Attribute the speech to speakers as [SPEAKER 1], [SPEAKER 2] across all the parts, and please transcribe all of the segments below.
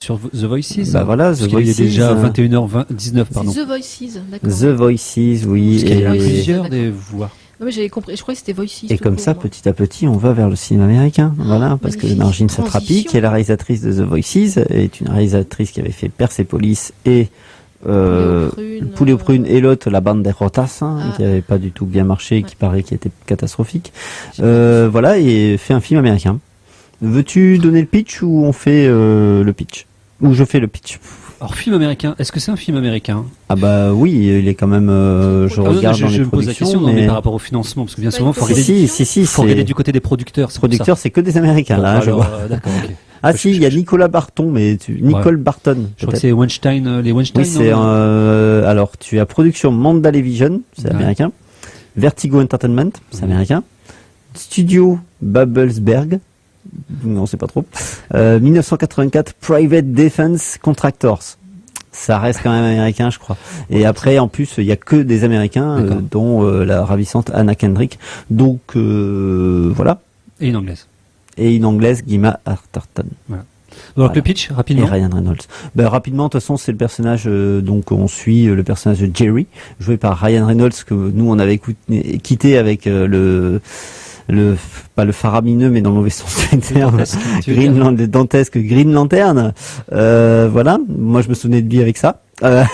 [SPEAKER 1] sur The Voices.
[SPEAKER 2] Bah voilà, The Voices.
[SPEAKER 1] Il est déjà 21h19, pardon.
[SPEAKER 3] C'est The Voices, d'accord.
[SPEAKER 2] The Voices, oui.
[SPEAKER 1] Parce qu'il y a
[SPEAKER 2] Et,
[SPEAKER 1] plusieurs des voix.
[SPEAKER 3] Non, mais j'avais compris, je croyais que c'était Voices.
[SPEAKER 2] et comme ça, petit à petit, on va vers le cinéma américain. Voilà, parce que
[SPEAKER 3] magnifique.
[SPEAKER 2] Margine Satrapi,
[SPEAKER 3] Transition.
[SPEAKER 2] qui est la réalisatrice de The Voices, est une réalisatrice qui avait fait Persepolis et Poulet aux prunes et l'autre, la bande des Rotas, qui avait pas du tout bien marché et qui paraît qui était catastrophique. Voilà, et fait un film américain. Veux-tu donner le pitch ou on fait le pitch? Ou je fais le pitch?
[SPEAKER 1] Alors, film américain, est-ce que c'est un film américain?
[SPEAKER 2] Ah bah oui, il est quand même, je regarde dans les
[SPEAKER 1] me pose la
[SPEAKER 2] productions,
[SPEAKER 1] question, non, mais par rapport au financement, parce que bien souvent, faut regarder du côté des producteurs.
[SPEAKER 2] Producteurs, c'est que des Américains,
[SPEAKER 1] bon,
[SPEAKER 2] là,
[SPEAKER 1] alors,
[SPEAKER 2] je vois.
[SPEAKER 1] D'accord, ok.
[SPEAKER 2] Ah si, il y a Nicolas Barton, mais Nicole Barton.
[SPEAKER 1] Je crois que c'est Weinstein, les Weinstein.
[SPEAKER 2] Oui, c'est alors tu as production Mandalevision, c'est américain. Vertigo Entertainment, c'est américain. Studio Babelsberg, non, c'est pas trop. 1984 Private Defense Contractors. Ça reste quand même américain, je crois. Et après, en plus, il y a que des Américains, dont la ravissante Anna Kendrick. Donc voilà.
[SPEAKER 1] Et une anglaise.
[SPEAKER 2] Et une anglaise, Gemma Arterton.
[SPEAKER 1] Voilà. Donc le pitch, rapidement.
[SPEAKER 2] Et Ryan Reynolds. Ben, rapidement, de toute façon, c'est le personnage, donc on suit le personnage de Jerry, joué par Ryan Reynolds, que nous on avait quitté avec pas le faramineux, mais dans le mauvais sens du terme, dantesque Green Lantern. Voilà. Moi, je me souvenais de lui avec ça.
[SPEAKER 3] Il avait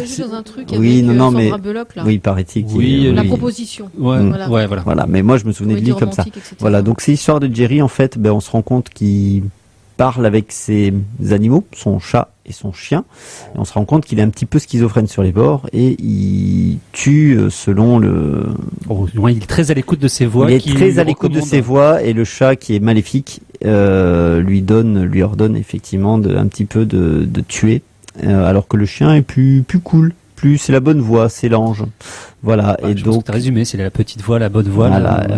[SPEAKER 3] joué dans un truc avec Sandra Bullock, là.
[SPEAKER 2] Oui, paraît-il.
[SPEAKER 3] La proposition.
[SPEAKER 2] Voilà. Mais moi, je me souvenais de lui comme ça.
[SPEAKER 3] Etc.
[SPEAKER 2] Voilà. Donc, c'est l'histoire de Jerry, en fait. Ben, on se rend compte qu'il parle avec ses animaux, son chat et son chien. Et on se rend compte qu'il est un petit peu schizophrène sur les bords et il tue selon le...
[SPEAKER 1] il est très à l'écoute de ses voix.
[SPEAKER 2] Il est très à l'écoute de ses voix et le chat qui est maléfique lui ordonne effectivement un petit peu de tuer, alors que le chien est plus cool. C'est la bonne voix, c'est l'ange. Voilà.
[SPEAKER 1] Et donc, tu as résumé, c'est la petite voix, la bonne voix.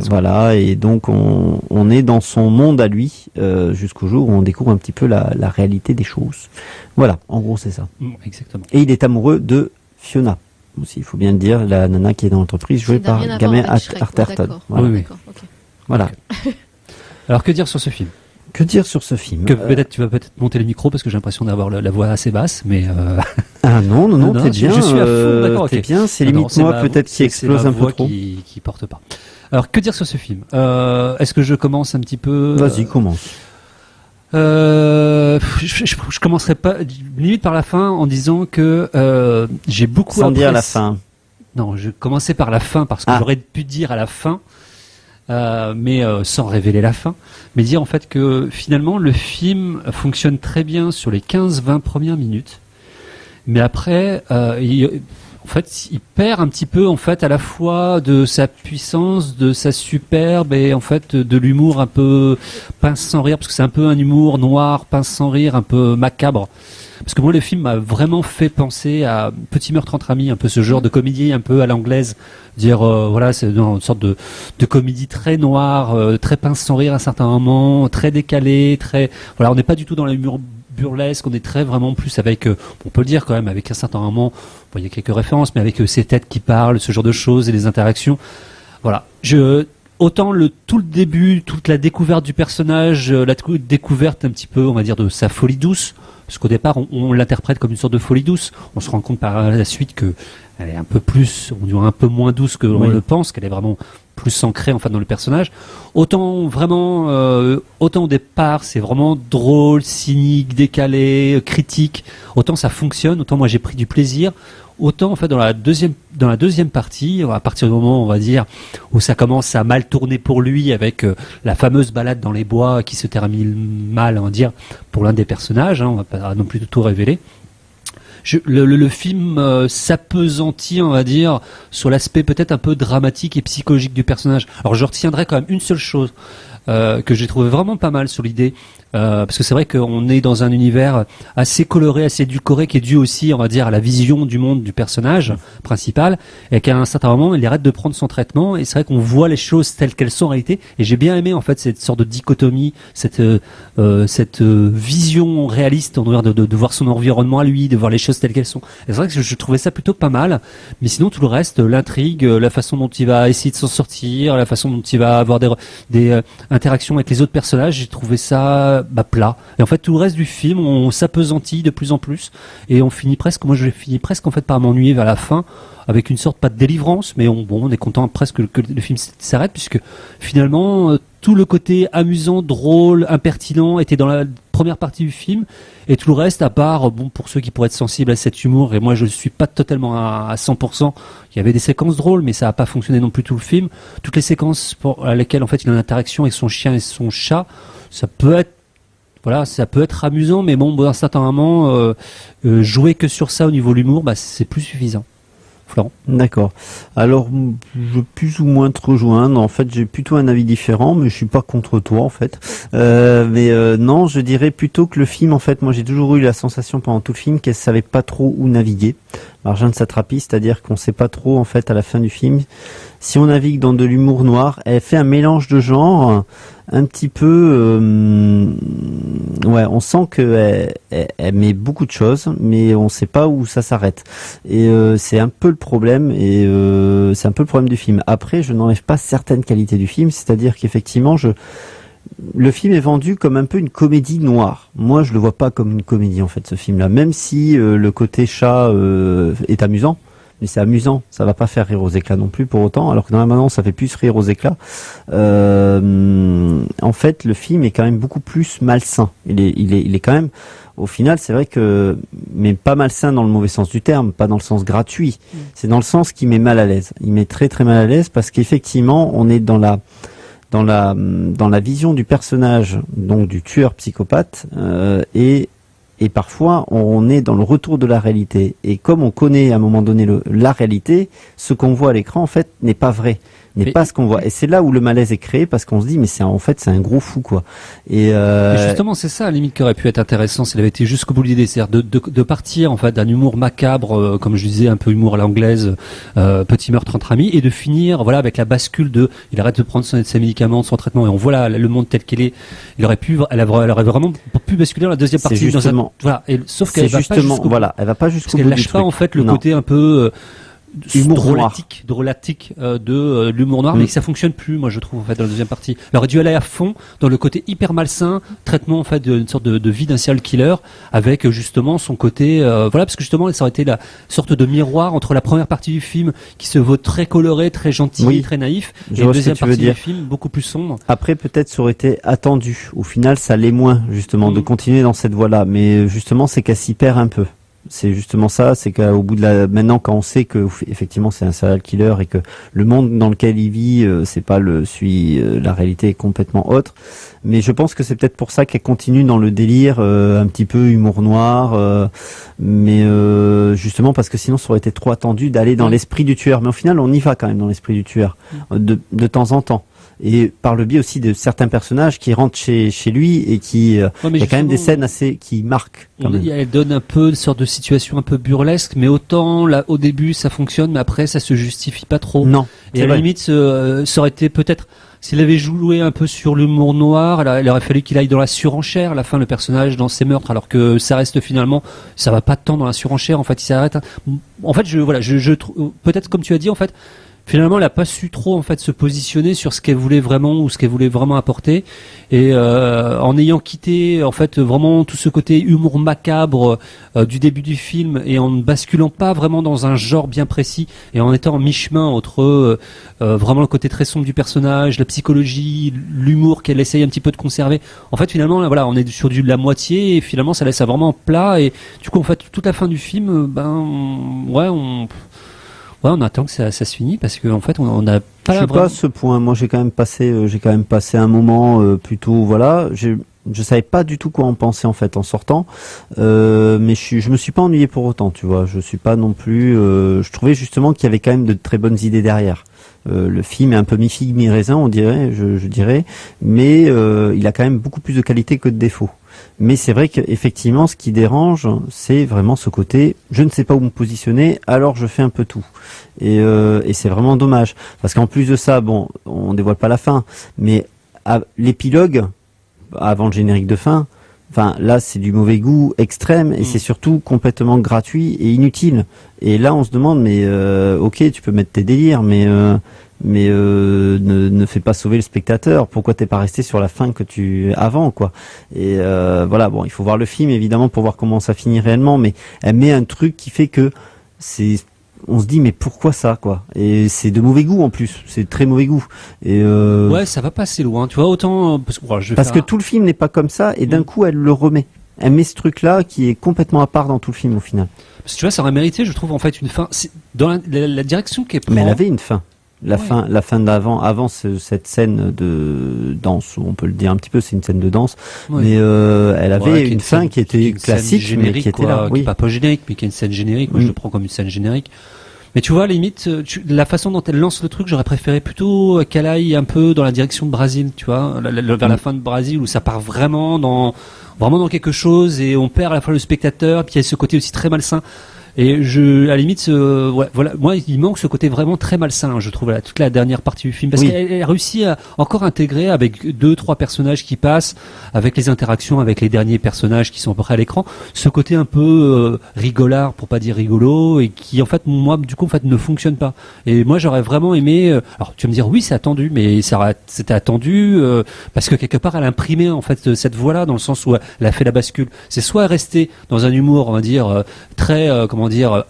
[SPEAKER 2] Voilà. Et donc, on est dans son monde à lui, jusqu'au jour où on découvre un petit peu la réalité des choses. Voilà. En gros, c'est ça.
[SPEAKER 1] Exactement.
[SPEAKER 2] Et il est amoureux de Fiona. Aussi, il faut bien le dire, la nana qui est dans l'entreprise, jouée par Gemma Arterton.
[SPEAKER 1] Voilà. Oui.
[SPEAKER 2] Voilà.
[SPEAKER 1] Alors, que dire sur ce film?
[SPEAKER 2] Que dire sur ce film?
[SPEAKER 1] Peut-être tu vas peut-être monter le micro parce que j'ai l'impression d'avoir la voix assez basse, mais
[SPEAKER 2] ah non, t'es bien.
[SPEAKER 1] Je suis à fond, d'accord.
[SPEAKER 2] T'es bien. C'est limite moi peut-être qui explose un peu trop.
[SPEAKER 1] Qui porte pas. Alors que dire sur ce film? Est-ce que je commence un petit peu?
[SPEAKER 2] Vas-y, commence.
[SPEAKER 1] Je commencerai pas limite par la fin en disant que j'ai beaucoup.
[SPEAKER 2] Sans dire la fin.
[SPEAKER 1] Non, je commençais par la fin parce que j'aurais pu dire à la fin. Mais sans révéler la fin, mais dire en fait que finalement le film fonctionne très bien sur les 15-20 premières minutes, mais après il perd un petit peu en fait à la fois de sa puissance, de sa superbe et en fait de l'humour un peu pince sans rire, parce que c'est un peu un humour noir, pince sans rire, un peu macabre. Parce que moi, le film m'a vraiment fait penser à Petit meurtre entre amis, un peu ce genre de comédie un peu à l'anglaise. Dire, voilà, c'est une sorte de comédie très noire, très pince sans rire à certains moments, très décalée, voilà, on n'est pas du tout dans l'humour burlesque, on est très vraiment plus avec, on peut le dire quand même, avec un certain moment, bon, il y a quelques références, mais avec ces têtes qui parlent, ce genre de choses et les interactions. Voilà. Autant tout le début, toute la découverte du personnage, la découverte un petit peu, on va dire, de sa folie douce, parce qu'au départ, on l'interprète comme une sorte de folie douce. On se rend compte par la suite que elle est un peu plus, on dirait un peu moins douce que l'on le pense, qu'elle est vraiment plus ancrée en fait dans le personnage. Autant au départ, c'est vraiment drôle, cynique, décalé, critique. Autant ça fonctionne, autant moi j'ai pris du plaisir. Autant en fait dans la deuxième partie, à partir du moment on va dire où ça commence à mal tourner pour lui avec la fameuse balade dans les bois qui se termine mal, on va dire, pour l'un des personnages, on va pas non plus tout révéler. Le film s'appesantit, on va dire, sur l'aspect peut-être un peu dramatique et psychologique du personnage. Alors je retiendrai quand même une seule chose que j'ai trouvé vraiment pas mal sur l'idée, parce que c'est vrai qu'on est dans un univers assez coloré, assez édulcoré, qui est dû aussi, on va dire, à la vision du monde du personnage principal, et qu'à un certain moment, il arrête de prendre son traitement, et c'est vrai qu'on voit les choses telles qu'elles sont en réalité, et j'ai bien aimé en fait cette sorte de dichotomie, cette vision réaliste, de voir son environnement à lui, de voir les choses telles qu'elles sont. Et c'est vrai que je trouvais ça plutôt pas mal, mais sinon tout le reste, l'intrigue, la façon dont il va essayer de s'en sortir, la façon dont il va avoir un interaction avec les autres personnages, j'ai trouvé ça plat. Et en fait, tout le reste du film, on s'appesantit de plus en plus, et on finit presque, moi je finis presque en fait par m'ennuyer vers la fin, avec une sorte pas de délivrance, mais on est content presque que le film s'arrête, puisque finalement tout le côté amusant, drôle, impertinent était dans la première partie du film, et tout le reste, à part, pour ceux qui pourraient être sensibles à cet humour, et moi je ne suis pas totalement à 100%, il y avait des séquences drôles, mais ça n'a pas fonctionné non plus tout le film. Toutes les séquences à lesquelles en fait il a une interaction avec son chien et son chat, ça peut être amusant, mais bon, d'un certain moment, jouer que sur ça au niveau de l'humour, c'est plus suffisant. Florent.
[SPEAKER 2] D'accord. Alors, je plus ou moins te rejoindre. En fait, j'ai plutôt un avis différent, mais je suis pas contre toi, en fait. Non, je dirais plutôt que le film, en fait, moi, j'ai toujours eu la sensation pendant tout le film qu'elle savait pas trop où naviguer. Marjane Satrapi, c'est-à-dire qu'on sait pas trop, en fait, à la fin du film, si on navigue dans de l'humour noir. Elle fait un mélange de genres, un petit peu, on sent que elle met beaucoup de choses, mais on sait pas où ça s'arrête. Et c'est un peu le problème, et c'est un peu le problème du film. Après, je n'enlève pas certaines qualités du film, c'est-à-dire qu'effectivement, le film est vendu comme un peu une comédie noire. Moi, je le vois pas comme une comédie, en fait, ce film-là. Même si le côté chat est amusant, mais c'est amusant, ça va pas faire rire aux éclats non plus pour autant, alors que dans la maintenant ça fait plus rire aux éclats. En fait, le film est quand même beaucoup plus malsain. Il est quand même, au final, c'est vrai que, mais pas malsain dans le mauvais sens du terme, pas dans le sens gratuit. C'est dans le sens qui met mal à l'aise. Il met très très mal à l'aise parce qu'effectivement, on est dans la vision du personnage, donc du tueur psychopathe, et parfois on est dans le retour de la réalité. Et comme on connaît à un moment donné la réalité, ce qu'on voit à l'écran en fait n'est pas vrai, n'est pas ce qu'on voit. Et c'est là où le malaise est créé, parce qu'on se dit mais c'est un gros fou quoi. Et
[SPEAKER 1] justement c'est ça à la limite qui aurait pu être intéressant s'il avait été jusqu'au bout de l'idée, c'est-à-dire de partir en fait d'un humour macabre, comme je disais un peu humour à l'anglaise, petit meurtre entre amis, et de finir avec la bascule il arrête de prendre ses médicaments, son traitement, et on voit le monde tel qu'il est. Elle aurait vraiment pu basculer dans la deuxième partie.
[SPEAKER 2] Justement,
[SPEAKER 1] sauf qu'elle va pas jusqu'au bout.
[SPEAKER 2] Elle va pas jusqu'au bout.
[SPEAKER 1] Parce qu'elle lâche pas en fait le côté un peu drôlatique de l'humour noir, mais que ça fonctionne plus, moi je trouve en fait dans la deuxième partie. Elle aurait dû aller à fond dans le côté hyper malsain, traitement en fait d'une sorte de vie d'un serial killer, avec justement son côté parce que justement ça aurait été la sorte de miroir entre la première partie du film qui se veut très coloré, très gentil, très naïf, et la deuxième partie du film beaucoup plus sombre.
[SPEAKER 2] Après peut-être ça aurait été attendu. Au final ça l'est moins justement de continuer dans cette voie-là, mais justement c'est qu'elle s'y perd un peu. C'est justement ça, c'est qu'au bout de maintenant quand on sait que effectivement c'est un serial killer et que le monde dans lequel il vit c'est pas la réalité est complètement autre, mais je pense que c'est peut-être pour ça qu'elle continue dans le délire un petit peu humour noir, mais justement parce que sinon ça aurait été trop attendu d'aller dans l'esprit du tueur, mais au final on y va quand même dans l'esprit du tueur de temps en temps. Et par le biais aussi de certains personnages qui rentrent chez lui et il y a quand même des scènes qui marquent.
[SPEAKER 1] Elle donne un peu une sorte de situation un peu burlesque, mais autant là au début ça fonctionne, mais après ça se justifie pas trop.
[SPEAKER 2] Non.
[SPEAKER 1] Et à la limite, ça aurait été peut-être, s'il avait joué un peu sur l'humour noir, il aurait fallu qu'il aille dans la surenchère à la fin, le personnage dans ses meurtres, alors que ça reste finalement, ça va pas tant dans la surenchère. En fait, il s'arrête. En fait, je trouve, peut-être comme tu as dit, en fait. Finalement, elle n'a pas su trop en fait se positionner sur ce qu'elle voulait vraiment ou ce qu'elle voulait vraiment apporter, et en ayant quitté en fait vraiment tout ce côté humour macabre du début du film, et en ne basculant pas vraiment dans un genre bien précis, et en étant en mi-chemin entre vraiment le côté très sombre du personnage, la psychologie, l'humour qu'elle essaye un petit peu de conserver. En fait, finalement, là, on est sur la moitié, et finalement, ça laisse vraiment plat, et du coup, en fait, toute la fin du film, on attend que ça se finisse, parce qu'en fait on a pas.
[SPEAKER 2] Je suis pas à ce point. Moi j'ai quand même passé un moment plutôt je savais pas du tout quoi en penser en fait en sortant, mais je me suis pas ennuyé pour autant, tu vois. Je suis pas non plus. Je trouvais justement qu'il y avait quand même de très bonnes idées derrière. Le film est un peu mi-figue mi-raisin, on dirait, je dirais, mais il a quand même beaucoup plus de qualité que de défauts. Mais c'est vrai qu'effectivement, ce qui dérange, c'est vraiment ce côté, je ne sais pas où me positionner, alors je fais un peu tout. Et c'est vraiment dommage. Parce qu'en plus de ça, bon, on dévoile pas la fin, mais l'épilogue, avant le générique de fin, Enfin, là, c'est du mauvais goût extrême et c'est surtout complètement gratuit et inutile. Et là, on se demande, mais ok, tu peux mettre tes délires, mais ne fais pas sauver le spectateur. Pourquoi t'es pas resté sur la fin que tu avant, quoi. Et voilà, bon, il faut voir le film évidemment pour voir comment ça finit réellement, mais elle met un truc qui fait que on se dit mais pourquoi ça, quoi. Et c'est de mauvais goût en plus, c'est très mauvais goût. Et
[SPEAKER 1] ouais, ça va pas assez loin, tu vois, autant parce
[SPEAKER 2] que tout le film n'est pas comme ça et d'un coup elle le remet. Elle met ce truc-là qui est complètement à part dans tout le film au final.
[SPEAKER 1] Parce que tu vois, ça aurait mérité, je trouve, en fait, une fin. Dans la direction qui est prend.
[SPEAKER 2] Mais elle avait une fin. La fin d'avant, avant cette scène de danse, on peut le dire un petit peu, c'est une scène de danse, mais elle avait une fin qui était classique, mais qui était là.
[SPEAKER 1] Oui. Pas générique, mais qui est une scène générique. Moi, je le prends comme une scène générique. Mais tu vois, limite, la façon dont elle lance le truc, j'aurais préféré plutôt qu'elle aille un peu dans la direction de Brésil, tu vois, vers la fin de Brésil, où ça part vraiment dans quelque chose et on perd à la fois le spectateur, puis il y a ce côté aussi très malsain. Et à la limite, voilà, moi, il manque ce côté vraiment très malsain, je trouve, toute la dernière partie du film, parce qu'elle réussit à encore intégrer avec 2-3 personnages qui passent, avec les interactions avec les derniers personnages qui sont à peu près à l'écran, ce côté un peu rigolard, pour pas dire rigolo, et qui en fait, moi, du coup, en fait, ne fonctionne pas. Et moi, j'aurais vraiment aimé. Alors, tu vas me dire, oui, c'est attendu, mais c'était attendu parce que quelque part, elle a imprimé en fait cette voie-là, dans le sens où elle a fait la bascule. C'est soit rester dans un humour, on va dire très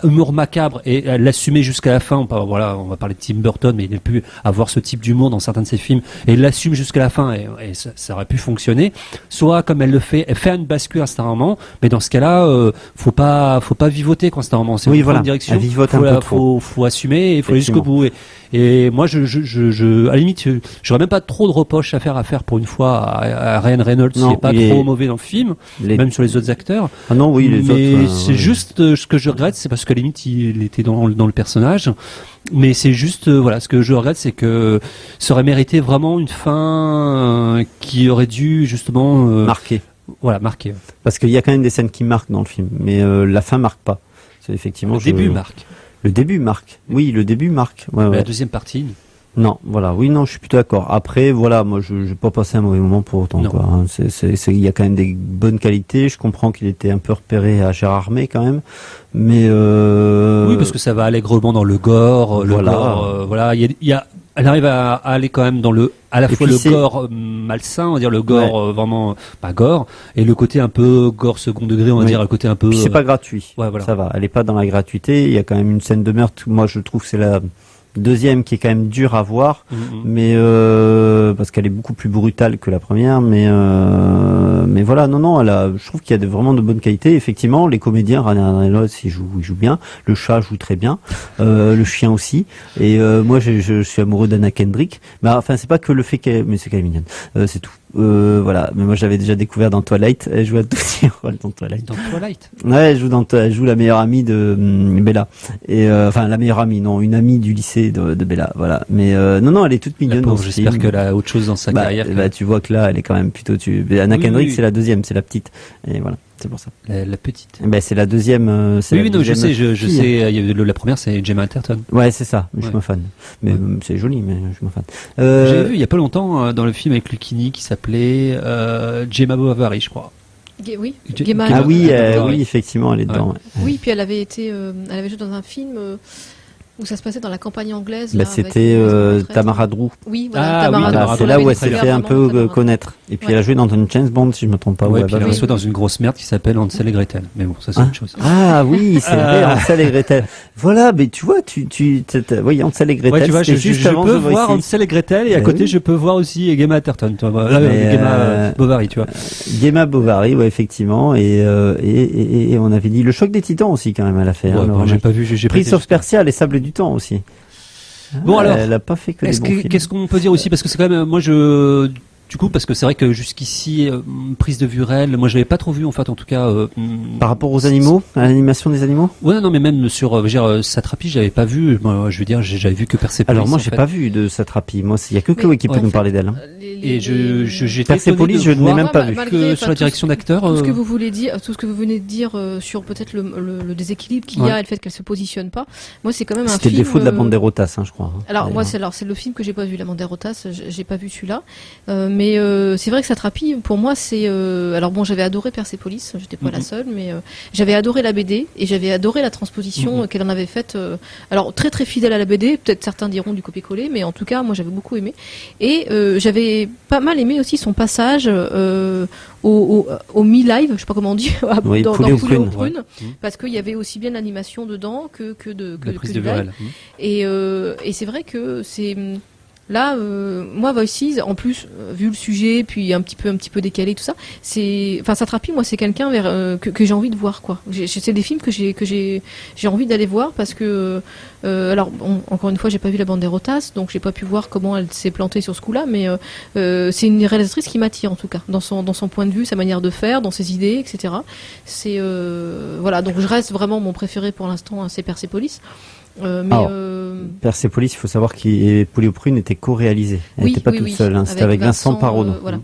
[SPEAKER 1] humour macabre et l'assumer jusqu'à la fin. On va parler de Tim Burton, mais il a pu avoir ce type d'humour dans certains de ses films et il l'assume jusqu'à la fin et ça aurait pu fonctionner. Soit comme elle le fait, elle fait une bascule à un certain moment, mais dans ce cas-là, faut pas vivoter quand c'est un moment. C'est une direction.
[SPEAKER 2] Elle vivote un peu trop.
[SPEAKER 1] Faut assumer et il faut aller jusqu'au bout. Et moi, à la limite, j'aurais même pas trop de reproches à faire pour une fois à Ryan Reynolds, qui est pas trop mauvais dans le film, même sur les autres acteurs.
[SPEAKER 2] Ah non, oui, les autres.
[SPEAKER 1] Mais c'est juste ce que je regrette, c'est parce qu'à la limite, il était dans le personnage. Mais c'est juste, ce que je regrette, c'est que ça aurait mérité vraiment une fin qui aurait dû justement
[SPEAKER 2] marquer.
[SPEAKER 1] Voilà, marquer.
[SPEAKER 2] Parce qu'il y a quand même des scènes qui marquent dans le film, mais la fin marque pas. C'est effectivement.
[SPEAKER 1] Le début marque.
[SPEAKER 2] Le début marque. Oui, le début marque. Ouais.
[SPEAKER 1] La deuxième partie.
[SPEAKER 2] Non, voilà. Oui, non, je suis plutôt d'accord. Après, voilà, moi, je n'ai pas passé un mauvais moment pour autant, quoi. Hein. Il y a quand même des bonnes qualités. Je comprends qu'il était un peu repéré à Gérardmer quand même, mais
[SPEAKER 1] oui, parce que ça va allègrement dans le gore. Voilà. Elle arrive à aller quand même dans à la fois le gore malsain, on va dire le gore vraiment pas gore, et le côté un peu gore second degré, on va dire le côté un peu.
[SPEAKER 2] Puis c'est pas gratuit.
[SPEAKER 1] Ouais, voilà.
[SPEAKER 2] Ça va. Elle est pas dans la gratuité. Il y a quand même une scène de meurtre. Moi, je trouve que c'est la deuxième qui est quand même dure à voir, mais parce qu'elle est beaucoup plus brutale que la première, mais voilà, non, je trouve qu'il y a vraiment de bonnes qualités. Effectivement, les comédiens, Ryan Reynolds, il joue bien, le chat joue très bien, le chien aussi, et moi je suis amoureux d'Anna Kendrick, mais enfin c'est pas que le fait mais c'est qu'elle est mignonne, c'est tout. Voilà, mais moi j'avais déjà découvert dans Twilight, elle joue à tous ses rôles dans Twilight.
[SPEAKER 1] Dans Twilight.
[SPEAKER 2] Ouais, elle joue la meilleure amie de Bella, et enfin la meilleure amie, non, une amie du lycée de Bella, voilà. Mais non, elle est toute mignonne.
[SPEAKER 1] J'espère qu'elle a autre chose dans sa carrière.
[SPEAKER 2] Tu vois que là, elle est quand même plutôt. Anna Kendrick, c'est la deuxième, c'est la petite, et voilà. C'est pour ça.
[SPEAKER 1] La petite.
[SPEAKER 2] C'est la deuxième.
[SPEAKER 1] Oui, je sais. La première, c'est Gemma Arterton.
[SPEAKER 2] Ouais, c'est ça. Je suis moins fan. Mais c'est joli, mais je suis moins fan.
[SPEAKER 1] J'ai vu il y a pas longtemps dans le film avec Lucchini qui s'appelait Gemma Bovary, je crois.
[SPEAKER 3] Oui.
[SPEAKER 2] Oui, effectivement, elle est dedans.
[SPEAKER 3] Ouais. Oui, puis elle avait joué dans un film. Où ça se passait dans la campagne anglaise.
[SPEAKER 2] C'était Tamara Drew.
[SPEAKER 3] Oui, voilà, Tamara Drew.
[SPEAKER 2] C'est là où elle s'est fait un peu connaître. Et puis elle a joué dans une James Bond, si je me trompe pas.
[SPEAKER 1] Ouais, puis elle a joué dans une grosse merde qui s'appelle Hansel et Gretel. Mais bon, ça c'est autre chose.
[SPEAKER 2] Ah oui, c'est vrai, Hansel et Gretel. Voilà, mais tu vois, oui, Hansel et Gretel.
[SPEAKER 1] Ouais, tu vois, je peux voir Hansel et Gretel et à côté je peux voir aussi Gemma Arterton. Gemma Bovary, tu vois.
[SPEAKER 2] Gemma Bovary, ouais, effectivement. Et on avait dit le choc des Titans aussi quand même. Elle a fait.
[SPEAKER 1] J'ai pas vu.
[SPEAKER 2] Prince of Persia, les Sables du Temps aussi.
[SPEAKER 1] Bon alors,
[SPEAKER 2] elle a pas fait que des bons films.
[SPEAKER 1] Qu'est-ce qu'on peut dire aussi, parce que c'est quand même du coup, parce que c'est vrai que jusqu'ici, prise de vue réelle, moi je l'avais pas trop vu en fait, en tout cas.
[SPEAKER 2] Par rapport aux animaux, à l'animation des animaux.
[SPEAKER 1] Ouais, non, mais même sur, Satrapi, j'avais pas vu. Moi, je veux dire, j'avais vu que Persepolis.
[SPEAKER 2] Alors moi, j'ai pas vu de Satrapi. Moi, il y a que Chloé qui peut nous parler d'elle.
[SPEAKER 1] Et j'ai
[SPEAKER 2] Persepolis, je ne l'ai même pas vu.
[SPEAKER 1] Que sur la direction d'acteur.
[SPEAKER 3] Tout ce que vous venez de dire sur peut-être le déséquilibre qu'il y a et le fait qu'elle se positionne pas. Moi, c'est quand même un film.
[SPEAKER 2] C'était le défaut de la Banderotas, je crois.
[SPEAKER 3] Alors moi, c'est le film que j'ai pas vu, la Banderotas. J'ai pas vu celui-là. Mais c'est vrai que Satrapi, pour moi, c'est... alors bon, j'avais adoré Persepolis, j'étais pas la seule, mais j'avais adoré la BD et j'avais adoré la transposition qu'elle en avait faite. Alors très très fidèle à la BD, peut-être certains diront du copier-coller, mais en tout cas, moi j'avais beaucoup aimé. Et j'avais pas mal aimé aussi son passage au mi-live, je sais pas comment on dit, dans Poulet aux prunes, parce qu'il y avait aussi bien l'animation dedans que
[SPEAKER 1] la prise de
[SPEAKER 3] live. Et c'est vrai que c'est... Là, moi, Voices, en plus, vu le sujet, puis un petit peu décalé, tout ça, Satrapi, moi, c'est quelqu'un que j'ai envie de voir, quoi. C'est des films que j'ai envie d'aller voir parce que, alors, encore une fois, j'ai pas vu la Banderotas, donc j'ai pas pu voir comment elle s'est plantée sur ce coup-là, mais c'est une réalisatrice qui m'attire, en tout cas, dans son point de vue, sa manière de faire, dans ses idées, etc. C'est, voilà, donc je reste vraiment mon préféré pour l'instant, c'est Persepolis.
[SPEAKER 2] Persepolis, il faut savoir que Poulet aux prunes était co-réalisé. Elle n'était pas toute seule, c'était avec Vincent Parodi.
[SPEAKER 3] Voilà.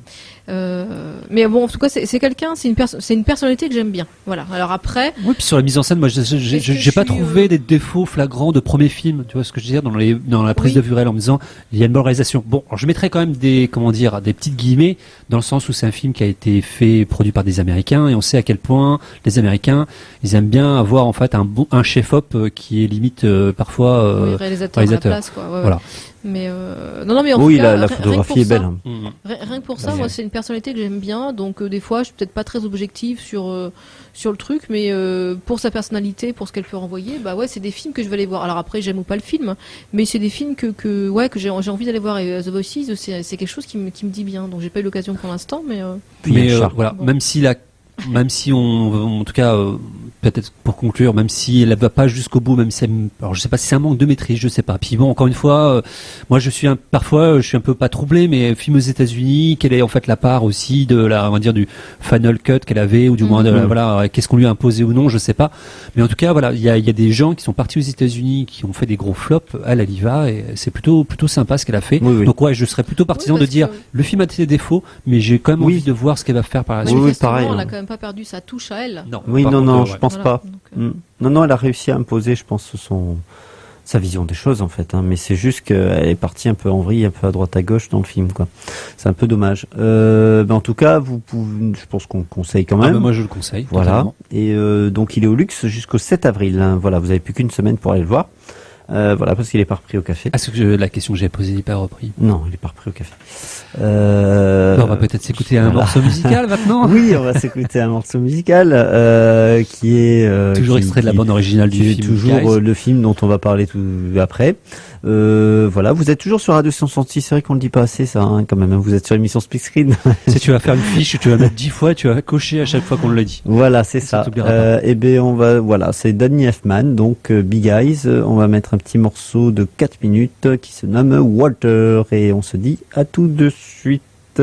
[SPEAKER 3] Mais bon, en tout cas, c'est quelqu'un, c'est une personnalité que j'aime bien. Voilà. Alors après.
[SPEAKER 1] Oui, puis sur la mise en scène, moi, j'ai pas trouvé des défauts flagrants de premier film. Tu vois ce que je veux dire dans la prise de vue réelle en me disant il y a une bonne réalisation. Bon, alors je mettrais quand même des petites guillemets dans le sens où c'est un film qui a été produit par des Américains et on sait à quel point les Américains ils aiment bien avoir en fait un chef-op qui est limite parfois
[SPEAKER 3] réalisateur à la place, quoi.
[SPEAKER 1] Voilà.
[SPEAKER 3] Mais non, mais en tout cas,
[SPEAKER 2] la photographie est belle.
[SPEAKER 3] Rien que pour ça, moi, c'est une personnalité que j'aime bien. Donc des fois, je suis peut-être pas très objective sur le truc, mais pour sa personnalité, pour ce qu'elle peut renvoyer, bah ouais, c'est des films que je vais aller voir. Alors après, j'aime ou pas le film, mais c'est des films que j'ai envie d'aller voir. Et The Voices, c'est quelque chose qui me dit bien. Donc j'ai pas eu l'occasion pour l'instant, mais.
[SPEAKER 1] Voilà, bon. Même si en tout cas, peut-être pour conclure, même si elle va pas jusqu'au bout, même si alors je sais pas si c'est un manque de maîtrise, je sais pas. Puis bon, encore une fois, moi parfois je suis un peu pas troublé, mais film aux États-Unis, quelle est en fait la part aussi de on va dire du final cut qu'elle avait, ou du moins voilà, qu'est-ce qu'on lui a imposé ou non, je sais pas. Mais en tout cas, voilà, il y a des gens qui sont partis aux États-Unis, qui ont fait des gros flops. Elle y va et c'est plutôt sympa ce qu'elle a fait. Donc ouais, je serais plutôt partisan de dire le film a des défauts, mais j'ai quand même envie de voir ce qu'elle va faire par la suite.
[SPEAKER 2] Oui, pareil.
[SPEAKER 3] Elle a quand même pas perdu sa touche à elle.
[SPEAKER 2] Non, je pense pas. Non, elle a réussi à imposer, je pense, sa vision des choses en fait. Mais c'est juste qu'elle est partie un peu en vrille, un peu à droite à gauche dans le film, quoi. C'est un peu dommage. En tout cas, je pense qu'on conseille quand même.
[SPEAKER 1] Moi, je le conseille.
[SPEAKER 2] Voilà.
[SPEAKER 1] Totalement.
[SPEAKER 2] Et donc, il est au luxe jusqu'au 7 avril. Voilà, vous avez plus qu'une semaine pour aller le voir. Voilà, parce qu'il est pas repris au café.
[SPEAKER 1] Ah, la question que j'avais posée, il n'est pas repris.
[SPEAKER 2] Non, il est pas repris au café.
[SPEAKER 1] On va peut-être s'écouter un morceau musical maintenant.
[SPEAKER 2] Oui, on va s'écouter un morceau musical qui est
[SPEAKER 1] toujours extrait de la bande originale du film.
[SPEAKER 2] Toujours le film dont on va parler tout après. Voilà, vous êtes toujours sur Radio 166, c'est vrai qu'on le dit pas assez ça, quand même. Vous êtes sur l'émission Speak Screen.
[SPEAKER 1] Si tu vas faire une fiche, tu vas mettre 10 fois, tu vas cocher à chaque fois qu'on le dit.
[SPEAKER 2] Voilà, c'est ça. Et c'est Danny Elfman, donc Big Eyes. On va mettre un petit morceau de 4 minutes qui se nomme Walter et on se dit à tout de suite.